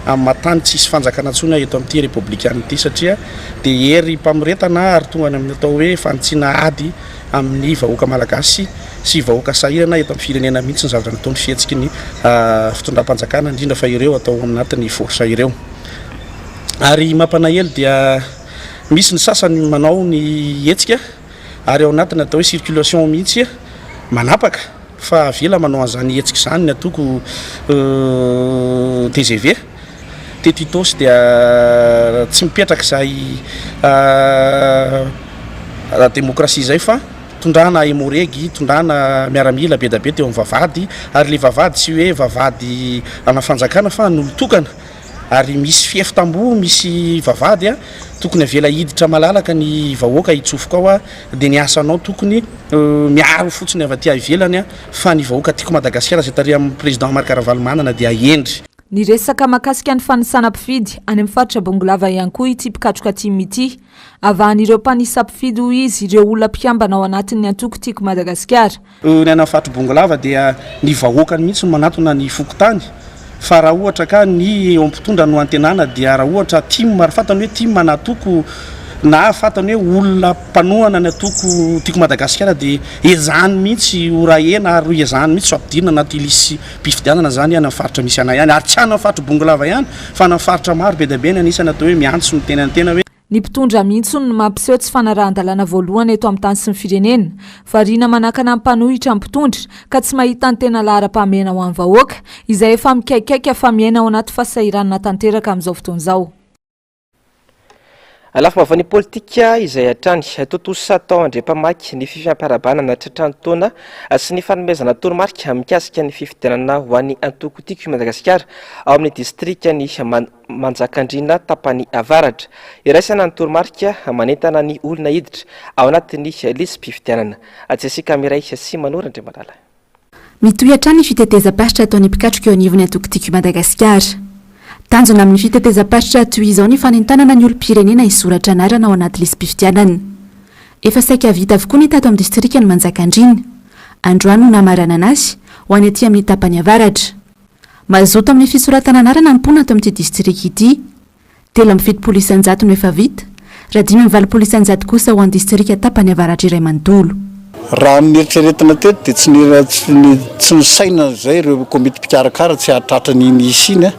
amin'ny matany tsisy fanjakana ntsona eto amin'ity republikana ity satria dia hery mpamoretana ary tonga amin'ny atao hoe fantsiana ady amin'ny vahoaka malagasy sy vahoaka sahirana eto amin'ny firenena mihitsy ny zavatra nataony fihetsiky ny fitondram-panjakana indrindra fa ireo atao amin'anatin'ny forsa ireo. Ary mampanahelo dia misy ny sasany manao ny hetsika ary ao anatin'ny atao hoe circulation mihitsy manapaka fa avela manao an'izany hetsika izany ny atoko TGV teto Itosy dia tsy mipetraka izay demokrasia izay fa tondrana emoregy, tondrana miaramila be da be teo amin'ny vavahady ary le vavahady tsy hoe vavahady ana fanjakana fa nolotokana ary misy fieftambo misy vavahady tokony avela hiditra malalaka ny vahoaka hitsofoka ao dia ny asanao tokony miaro fotsiny avy aty ivelany fa ny vahoaka tiako Madagasikara izay taria amin'ny président Marc Ravalomanana dia ahendry. Ny resaka makasika ny fanisana mpifidy any amin'ny faritra Bongolava ihany koa ity pikatroka timy ity avahan'ireo mpanisa mpifidy ho izy ireo olona mpiambana ao anatin'ny antoko Madagasikara. Ny any faritra Bongolava dia ny vahoakany mihitsy manatona ny fokotany fa raha ohatra ka ny eo ampitondra no antenana dia raha ohatra tima fatany hoe tima na atoko na fatany hoe olona mpanohana ny atoko Madagasikara dia ezahany mihitsy orahena ary ezahany mihitsy ampidinina anaty lisy mpifidianana zany any amin'ny faritra misy anay ihany ary tsy any amin'ny faritra Bongolava ihany fa any amin'ny faritra maro be da be ny anisany atao hoe miantso ny tena hoe ny mpitondra mihitsy no mampiseho tsy fanarahan-dalàna voalohany eto amin'ny tany sy ny firenena variana manakana mpanohitra mpitondra ka tsy mahita ny tena lahara-pahamehana ho an'ny vahoaka izay efa mikaikaiky fa miaina ao anaty fahasahiranana tanteraka amin'izao fotoana izao. Lafim-bavan'ny politika izay hatrany totosa tao andriam-pamaky ny fifiam-piarabanana tratran'ny taona sy ny fanomezana toromarika mikasika ny fifidianana ho an'ny antoko Madagasikara ao amin'ny distrika ny Manjakandriana tapany avaratra. Iraisana ny toromarika manentana ny olona hiditra ao anatin'ny lisam-pifidianana. Jessica Miray sy Manora Andriamalala. Mitohy hatrany ny fitetezam-paritra ataony pikatroka eo anivon'ny antoko Madagasikara. Tanjona amin'ny fitetezam-paritra toy izao ny fanentanana ny olom-pirenena hisoratra anarana ao anaty lisam-pifidianana. Efa saika vita avokoa ny tato amin'ny distrika ny Manjakandriana. Androany no namarana anazy ho any aty amin'ny tapany avaratra. Mazoto amin'ny fisoratana anarana ny mpona ato amin'ity distrika ity. 370 no efa vita, raha 520 kosa ho an'ny distrika tapany avaratra iray manontolo. Raha mieritreretina teto dia tsy ny saina izay ireo komity mpikarakara tsy hahatratra ny isiny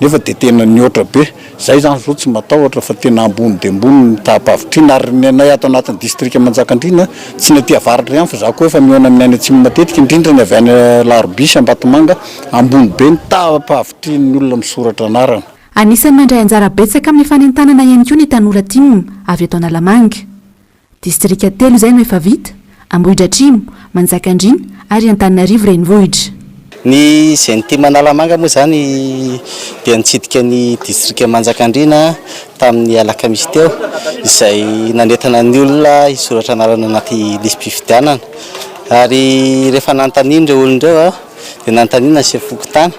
nefa dia tena ny oatra be zay zany zao tsy matahotra fa tena ambony dia ambony ny tapavitrina ary ny anay ato anatin'ny distrika Manjakandriana tsy ny aty avaratra ihany fa za koa efa miona amin'ny any atsimo matetika indrindra ny avy any Larobisy Ambatomanga ambony be ny tapavitriny olona misoratra anarana. Anisan'ny mandray anjara betsaka amin'ny fanentanana ihany koa ny tanora Atsimo avy eto Analamanga. Distrika 3 izay no efa vita: Ambohidratrimo, Manjakandriana ary Antananarivo renivohitra. Ny izay ny tia Manalamanga moa zany dia nitsidika ny distrika Manjakandriana tamin'ny alakamisy teo izay nanentana ny olona hisoratra anarana anaty lisam-pifidianana. Ary rehefa nanontaniana ireo olon'ireo dia nanontaniana sy fokotany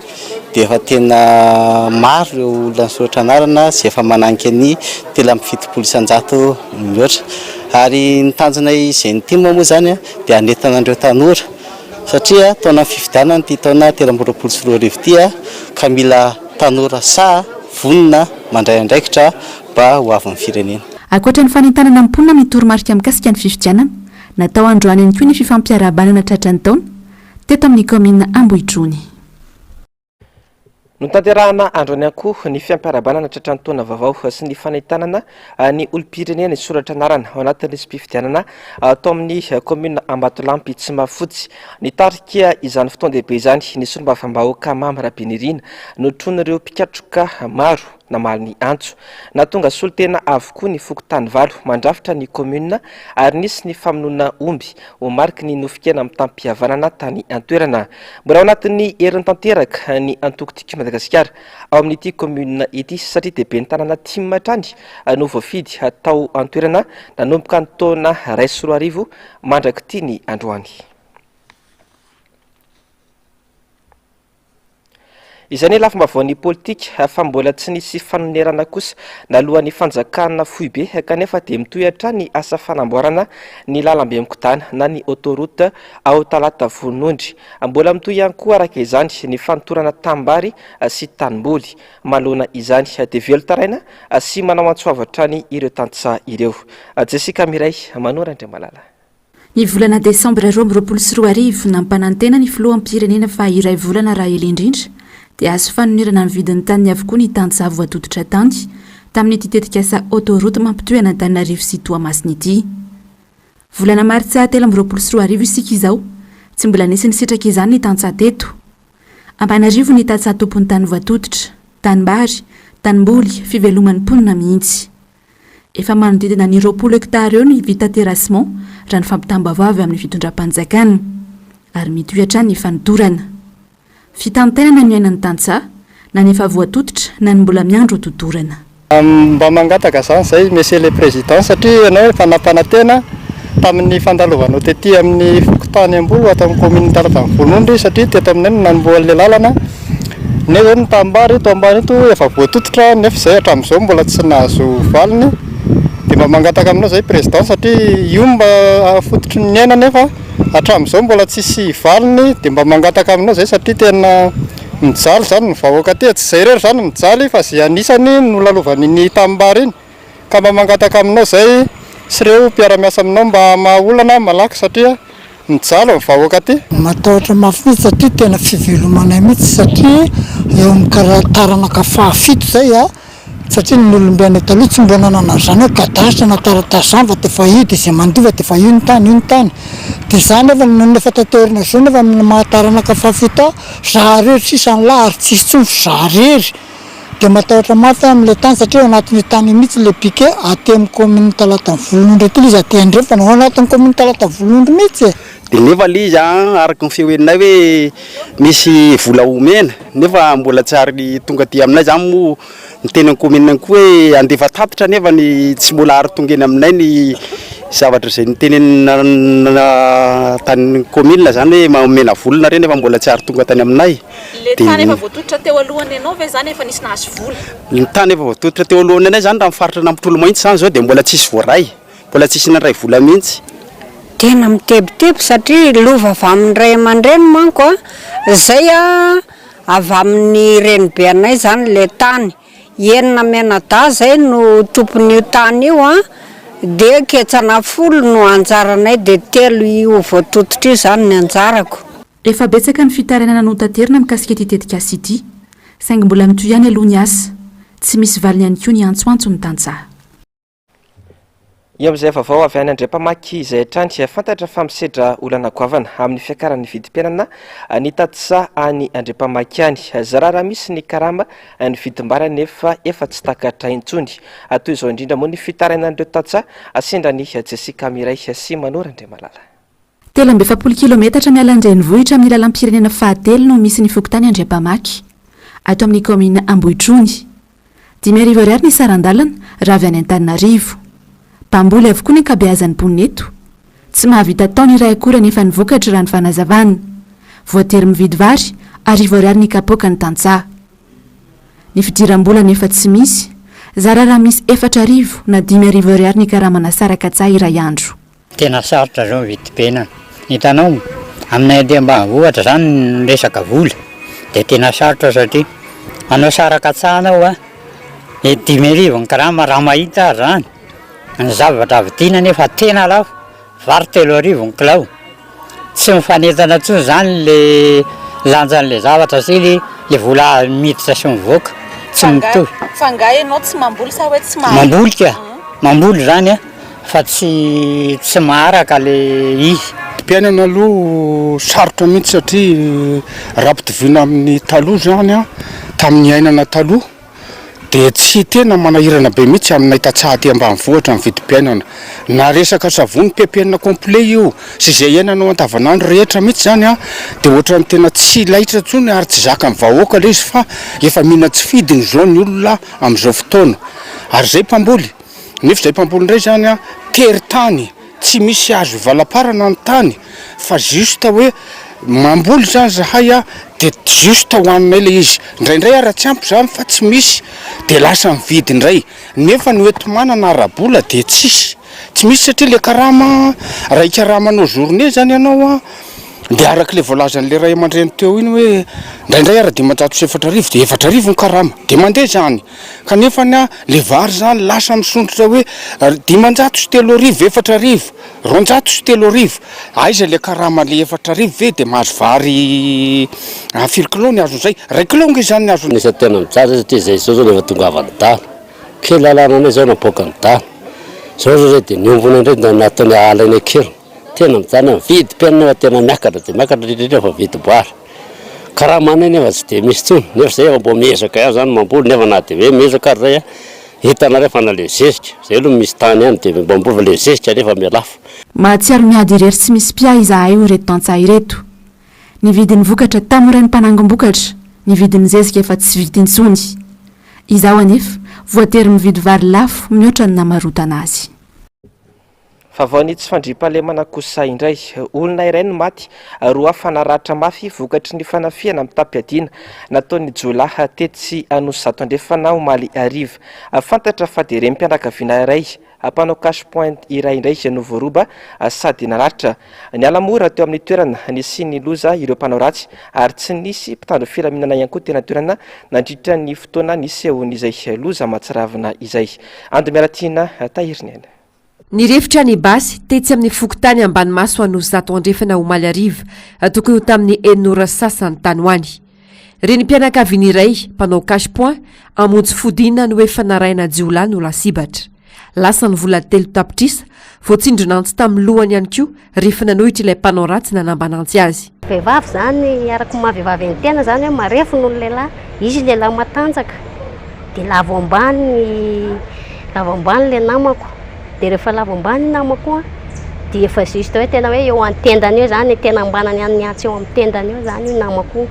dia efa tena maro ireo olona nisoratra anarana sy efa mananika ny 370 mihoatra. Ary ny tanjonay izay ny tia moa zany dia hanentana an'ireo tanora satria taona fifidianana ty taona 2024 ty ka mila tanora sa vonona mandray andraikitra mba ho avy amin'ny firenena. Ankoatra ny fanentanana amin'ny mponina mitoromarika mikasika ny fifidianana, natao androany ihany koa ny fifampiarabanana tratran'ny taona teto amin'ny commune Ambohidraony. Notanterahana androany akoho ny fiampiarabanana tratran'ny taona vaovao sy ny fanentanana ny olom-pirenena soratra anarana ao anatin'ny fifidianana atao amin'ny commune Ambatolampy tsy mahafotsy. Nitarika izany fotoan-dehibe izany ny solombavambahoaka Mamy Rabenirina notron'ireo mpikatroka maro namaly ny antso. Natonga solotena avokoa ny fokotany valo mandrafitra ny commune ary nisy ny famonoana omby ho mariky ny nofikena amin'ny tampihavanana tany antoerana. Mbola ao anatin'ny herin'ny tanteraka ny antoko-tiky Madagasikara ao amin'ity commune ity satria dehibe ny tanàna Timatrany no voafidy atao antoerana nanomboka ny taona 2024 mandraky ity ny androany. Izany lafa mavony politika fa mbola tsy nisy fanonerana kosa nalohan'ny fanjakana foibe kanefa dia mitohatra ny asa fanamboarana ny lalambe mikotana na ny autoroute ao talata vonondry. Mbola mitohy ihany koa araka izany ny fanotorana tambary sy tanimboly malona izany dia velo taraina sy manao antsoavatra ny ireo tantsaha ireo. Jessica Miray Manorandre Malala. Ny volana Desambra 2024 nampanantena ny filoham-pirenena fa iray volana raha ela indrindra dia azo fanonerana ny vidin'ny tany avokoa ny tantsaha voatototra tany tamin'ity tetikasa autoroute mampitohana Antananarivo sy Toamasina ity. Volana Martsa 2024 isika izao tsy mbola nisy nisitraka izany ny tantsaha teto. Antananarivo ny tantsaha tompon'ny tany voatototra, tanimbary, tanimboly, fiveloman'ny mponina mihitsy. Efa manodidina ny 20 hektara eo ny vita terrassement raha ny fampitambavao avy amin'ny fitondram-panjakana ary mitohatra ny fanotorana. Fitantenana ny ainan'ny tantsaha na ny efa voatototra na ny mbola miandro totorana. Mba mangataka zany zay monsieur le président satria ianao fanampanantena tamin'ny fandalovanao tety amin'ny fokotany Ambo ato amin'ny commune Talata Vonondry satria teto aminay nanomboan'ilay lalana nefa ny tambary eto efa voatototra nefa zay hatramin'izao mbola tsy nahazo valiny dia mba mangataka aminao zay président satria io mba afototry ny aina nefa hatramin'izao mbola tsisy valiny dia mba mangataka aminao zay satria tena mijaly zany ny vahoaka ty tsy zay rery zany mijaly fa zay anisany nolalovany ny tambary iny ka mba mangataka aminao zay sy ireo mpiara-miasa aminao mba mahaolana malaky satria mijaly ny vahoaka ty. Matahotra mafy mihitsy satria tena fivelomanay mihitsy satria eo amin'ny taranaka fahafito zay satria ny olombiana taloha tsy mbola nanana zany hoe kadasitra na taratasy fa tefa io dia izay mandova tefa io ny tany dia zany nefa taterina zao nefa amin'ny mahataranaka fahafito zaharery tsisany lahy ary tsisy tsomfo zaharery dia matahotra mafy amin'ilay tany satria ao anatin'ny tany mihitsy le piqué aty amin'ny commune Talata Volondry ety izy aty andrefa ao anatin'ny commune Talata Volondry mihitsy dia nefa lizy araka ny feoenay hoe misy vola omena nefa mbola tsy ary tonga ty aminay zany moa ny tenany commune koa hoe andefa tatitra nefa ny tsy mbola ary tongeny aminay ny zavatra izay ny tenena tany commune zany hoe mamena volona reny nefa mbola tsy ary tonga tany aminay. Le tany efa voatototra teo alohany ianao ve zany efa nisy nahazo vola? Ny tany efa voatototra teo alohany anay zany raha mifaritra nampitolo mahitsy zany zao dia mbola tsisy voaray, mbola tsisy nandray vola mihitsy. Tena mitebiteby satria lova avy amin'ny ray aman-dreny manko zay avy amin'ny renibe anay zany le tany enina menada zay no tompon'io tany io dia ketsana folo no anjaranay dia 3 io voatototra io zany ny anjarako. Efa betsaka ny fitarenana notanterina mikasika ity tetikasa ity saingy mbola mitoy ihany aloha ny asa tsy misy valiny ihany koa ny antsoantso ny tantsaha. Io amin'izay vaovao avy any andriam-pamaky izay hatrany fantatra fa misedra olana goavana amin'ny fiakaran'ny vidim-pianana ny tantsaha any andriam-pamaky any. Zarara misy ny karama ny vidim-bara nefa efa tsy takatra intsony. Toy izao indrindra moa ny fitarenan'ireo tantsaha sendra ny Jessica Miray sy Manorandre Malala. 7 kilometatra mialandrenivohitra amin'ny lalam-pirenena fahatelo no misy ny fokotany Andriambamaky ato amin'ny komina Ambohitrony. 5 ariary ny sarandalana raha avy any Antananarivo. Mpamboly avokoa ny ankabeazan'ny mponina eto. Tsy mahavita taona iray akora nefa ny vokatra raha ny fanazavana. Voatery mividy vary 10 ariary ny kapoaka ny tantsaha. Ny fidiram-bola nefa tsy misy. Zara raha misy 4 na 5 ariary ny karamana saraka tsaha iray andro. Tena sarotra zao vidim-penana. Hitanao aminay aty ambanivohitra zany ny resaka vola dia tena sarotra satria anao saraka tsaha anao a 5,000 ny karama raha mahita ary zany ny zavatra vidiana nefa tena lafo vary 3,000 ny kilao. Tsy mifanetana tsony zany le lanjan'le zavatra sy le vola miditra sy mivoaka tsy mitovy. Fa nga ianao tsy mamboly sa hoe tsy mamboly ka mamboly zany a fa tsy maharaka le izy. Mpiainana aloha sarotra mihitsy satria raha ampitovina amin'ny taloha zany a tamin'ny ainana taloha dia tsy tena manahirana be mihitsy aminay tatsaha aty ambanivohitra ny vidim-piainana. Na resaka savony pempenina complet io sy izay iainanao andavanandro rehetra mihitsy zany a dia ohatrany tena tsy laitra tsony ary tsy zaka ny vahoaka le izy fa efa mihina tsy fidiny zao ny olona amin'izao fotoana. Ary zay mpamboly nefa zay mpamboly indray zany a tery tany tsy misy azo valaparana ny tany fa juste hoe mamboly zany zahay a dia juste hoaninay le izy indraindray ara tsy ampy zany fa tsy misy dia lasa mividy indray nefa ny oeto manana arabola dia tsy misy satria le karama raha ikaramanao journée zany ianao a dia araka le voalazan'le ray aman-dreny teo iny hoe indraindray ara 540 dia 4,000 ny karama dia mandeha zany kanefa ny a le vary zany lasa misondrotra hoe 503,000 4,000 203,000 aiza le karama le 4,000 ve dia mahazo vary 4 kilô ny azon'izay 1 kilô nge zany ny azony. Nisy tena mitsara satria zay zao zao nefa tonga avy ny dala ke lalàna anay zao naboaka ny dala zao zao zay dia niombona indray natony alaina kely tena mitsana vidy penina tena miakatra dia miakatra indrindra fa vidy boary karama anay nefa tsy dia misy tsony nefa zay efa mbo miezaka iaho zany mamboly nefa na dia hoe miezaka ary zay a hitanareo fa na le zezika zay aloha misy tany any dia mbambova le zezika nefa mialafa. Mahatsiaro miady irery tsy misy pia izahay io reto tantsaha ireto. Ny vidin'ny vokatra tamin'iray ny mpanangom-bokatra ny vidin'ny zezika efa tsy vidintsony. Izaho anefa voatery mividy vary lafo mihoatra ny namarotana azy. Favao tsy fandriam-pahalemana kosa indray olona iray no maty roa fanaratra mafy vokatry ny fanafiana amin'ny tapiadina nataon'ny jolahy tetsy Anosy Andrefana Omaly Ariva. Fantatra fa dia ireny mpianakaviana iray ampanao cash point iray indray no voaroba sady naratra ny alamora teo amin'ny toerana nisy ny loza ireo mpanao ratsy ary tsy nisy mpitandro filaminana ihany koa tena toerana nandritra ny fotoana nisy ehon'izay loza matsiravina izay. Ando miaratiana tahiriny aina. Ny revitra ny basy tetsy amin'ny fokotany ambanimaso Anosy Andrefana Omaly Ariva tokony ho tamin'ny enora sasany tany hoany. Reny mpianakaviana iray mpanao cash point amonjy fodina no hoe fanaraina jiolahy no lasibatra. Lasa ny vola 3 tapitrisa voatsindronantsy tamin'ny lohany ihany koa rehefa nanohitra ilay mpanao ratsy nanambanantsy azy. Vehivavy zany araka mahavehivavy ny tena zany hoe marefo noho ny lehilahy, izy lehilahy matanjaka dia lavo ambany le namako. Dia rehefa lavo ambany namako dia efa juste hoe tena hoe eo an-tendany eo zany tena ambanany any antsy eo amin'ny tendany eo zany io namako.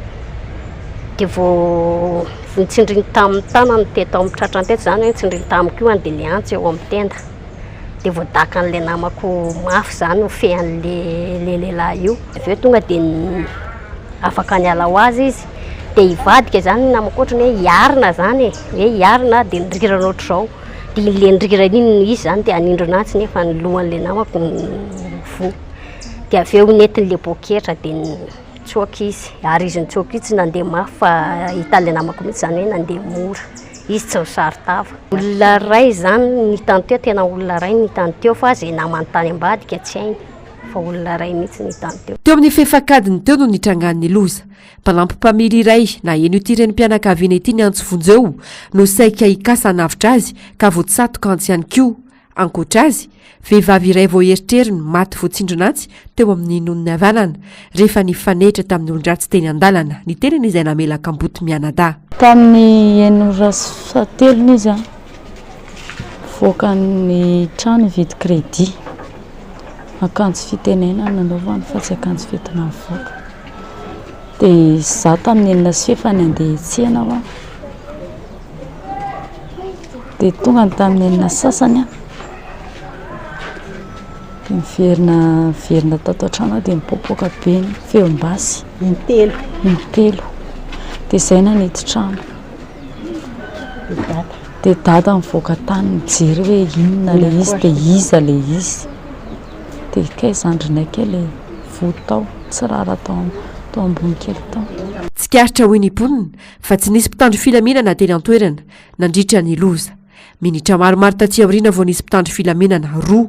Dia vao nitsindriny tamin'ny tanany teto amin'ny tratrany teto zany hoe nitsindriny tamiko io dia le antsy eo amin'ny tenda. Dia voadaka an'le namako mafy zany ofehan'le lehilahy io. Avy eo tonga dia afaka niala ho azy izy dia hivadika zany namako ohatrany hoe hiarina zany hoe hiarina dia nirirana ohatr'izao. Dia le nrirana iny izy zany dia anindro anazy nefa ny lohan'le namako vo. Dia avy eo nentin'le poketra dia nitsoaka izy ary izy nitsoaka izy tsy nandeha mafy fa hitan'le namako mihitsy zany hoe nandeha mora. Izy tsy ho saritava. Olona ray zany nitany teo tena olona ray nitany teo fa zay namany tany ambadika tsy hainy fa olona ray mihitsy nitany teo. Teo amin'ny fefakadiny teo no nitrangan'ny loza. Mpanampy mpamily iray na eno ity reny mpianakaviana ity ny antso vonjeo no saika hikasa hanavitra azy ka voatsatoka antsy ihany koa. Ankoatra azy, vehivavy iray vao eritreriny maty voatsindronatsy teo amin'ny nonony havanana rehefa nifanetra tamin'ny olon-dratsy teny an-dalana ny tenany izay namelaka amboty mianada. Tamin'ny enora fatelony izy voaka ny trano vidy crédit akanjo fitenena nanaovany fa tsy akanjo fetina mivoaka dia za tamin'ny enina sy fefany andeha tsiana aho dia tonga ny tamin'ny enina sasany a dia miverina tato an-trano dia mipoapoaka be ny feom-basy intelo dia izay nanety trano dia dada mivoaka tany mijery hoe inona le izy dia iza le izy dia kay zandrinay kely le votao tsy rara tao ambony kely tao. Tsikaritra hoy ny mponina fa tsy nisy mpitandro filaminana teny an-toerana nandritra ny loza. Minitra maromaro taty aoriana vao nisy mpitandro filaminana roa.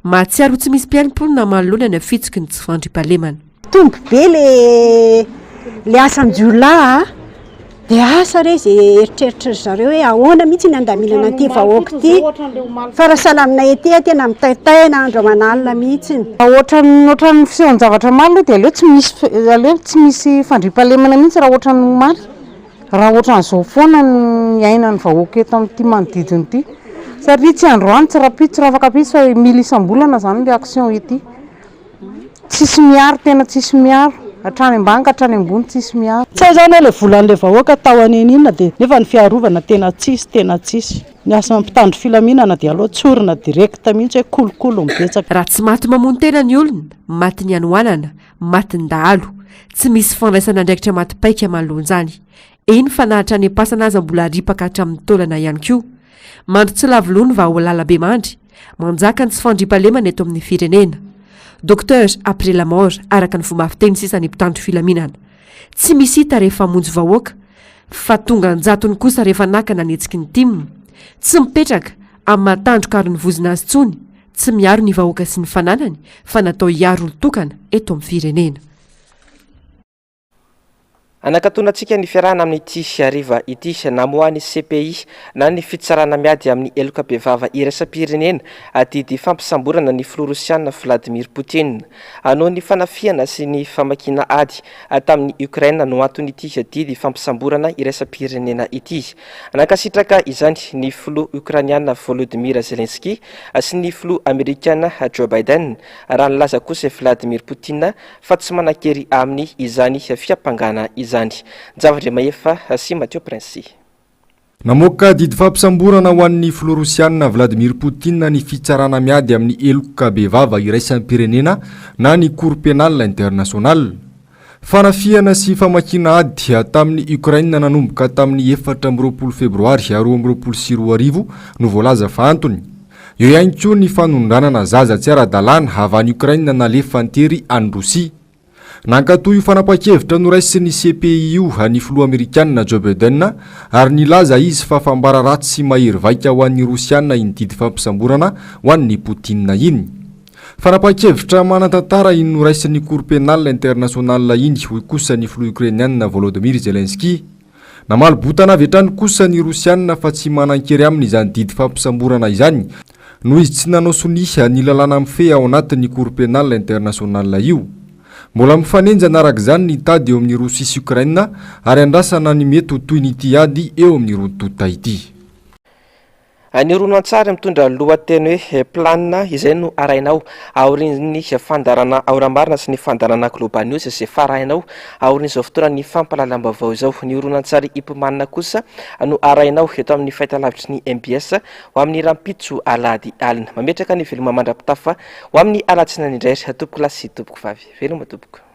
Mahatsiaro tsy misy mpianim-ponina manoloana ny afitsiky ny tsy fandriam-pahalemana. Tombo be le asan-jiolahy dia asa re izay eritreritra zareo hoe ahoana mihitsy ny andamilana ty vahoaka ty fa raha salaminay ety tena mitaitaina andro amanalina mihitsy. Ohatran'ny fisehoany zavatra maro dia aleo tsy misy fandriam-pahalemana mihitsy raha ohatran'ny mary. Raha ohatran'izao foana ny ainan'ny vahoaka eto amin'ity manodidina ity satria tsy androany tsy rapitso raha afaka pitso fa mila isam-bolana zany le action ety. Tsisy miaro tena tsisy miaro. Hatrany ambany ka hatrany ambony tsisy miaro. Tsy zany le volan'le vahoaka tao anenina dia nefa ny fiarovana tena tsisy. Ny asa mpitandro filaminana dia aloha tsorina direkta mihitsy hoe kolokolo mibetsaka. Raha tsy maty mamono tena ny olona, maty ny anoanana, maty ny dahalo. Tsy misy fandraisana andraikitra maty paika manoloanjany. Eny fa nahatra ny pasana aza mbola ripaka hatramin'ny taolana ihany koa. Mandro tsy lavolony va ho lalabe mandry, manjaka ny tsy fandriam-pahalemana eto amin'ny firenena. Docteur après la mort araka ny fomba fiteny sisany mpitandro filaminana. Tsy misy hita rehefa monjy vahoaka, fa tonga njatony kosa rehefa nakana netsiky ny timina. Tsy mipetraka amin'ny matandroka ary ny vozina azy tsony, tsy miaro ny vahoaka sy ny fananany, fa natao hiaro olon-tokana eto amin'ny firenena. Anakatonantsika ny fiarahana amin'ity hariva ity namohan'ny CPI na ny fitsarana miady amin'ny eloka bevava iraisam-pirenena adidy fampisamborana ny filoha Rosiana Vladimir Poutine. Anao ny fanafiana sy ny famakina ady tamin'ny Ukraine no antony ity adidy fampisamborana iraisam-pirenena ity. Nakasitraka izany ny filoha Ukrainiana Volodymyr Zelensky sy ny filoha Amerikana Joe Biden raha nilaza kosa Vladimir Poutine fa tsy manan-kery amin'ny izany fiampangana izany. Javadre Maefa sy Mathieu Prince. Namoaka didy fampisamborana ho an'ny filoha Rosiana Vladimir Poutine ny fitsarana miady amin'ny eloka bevava iraisam-pirenena na ny cour pénale internationale. Fanafiana sy famakina ady tamin'ny Ukraine nanomboka tamin'ny 4 febroary 2024 no voalaza fa antony. Eo ihany koa ny fanondranana zaza tsy ara-dalàna avy any Ukraine nalefa antery any Rosia. Nankatoy fanapa-kevitra noraisiny CPI io ny filoha Amerikana Joe Biden ary nilaza izy fa fambara ratsy sy mahery vaika ho an'ny Rosiana iny didy fampisamborana ho an'ny Poutine iny. Fanapa-kevitra manatantara iny noraisiny cour pénale internationale iny ho kosa ny filoha Ukrainiana Volodymyr Zelensky. Namalibotana avy hatrany kosa ny Rosiana fa tsy manan-kery aminy izany didy fampisamborana izany noho izy tsy nanao soniha ny lalàna mifehy ao anatin'ny cour pénale internationale io. Mbola mifanenjana araka izany ny tady eo amin'ny Rosia sy Ukraine ary andrasana ny mety ho toy ny ity eo amin'ny rontota ity. Ny ronoantsary mitondra lohateny hoe planina izay no arainao aorin'ny fandarana auramarina sy ny fandarana Global News izay farainao aorin'izao fotoana ny fampalalam-baovao izao. Ny ronoantsary ipomanina kosa no arainao eto amin'ny fahitalavitry ny MBS ho amin'ny rampitso alady alina. Mametraka ny veloma mandrapitafa ho amin'ny alatsina indray tompoko lasy tompoko vavy. Veloma tompoko.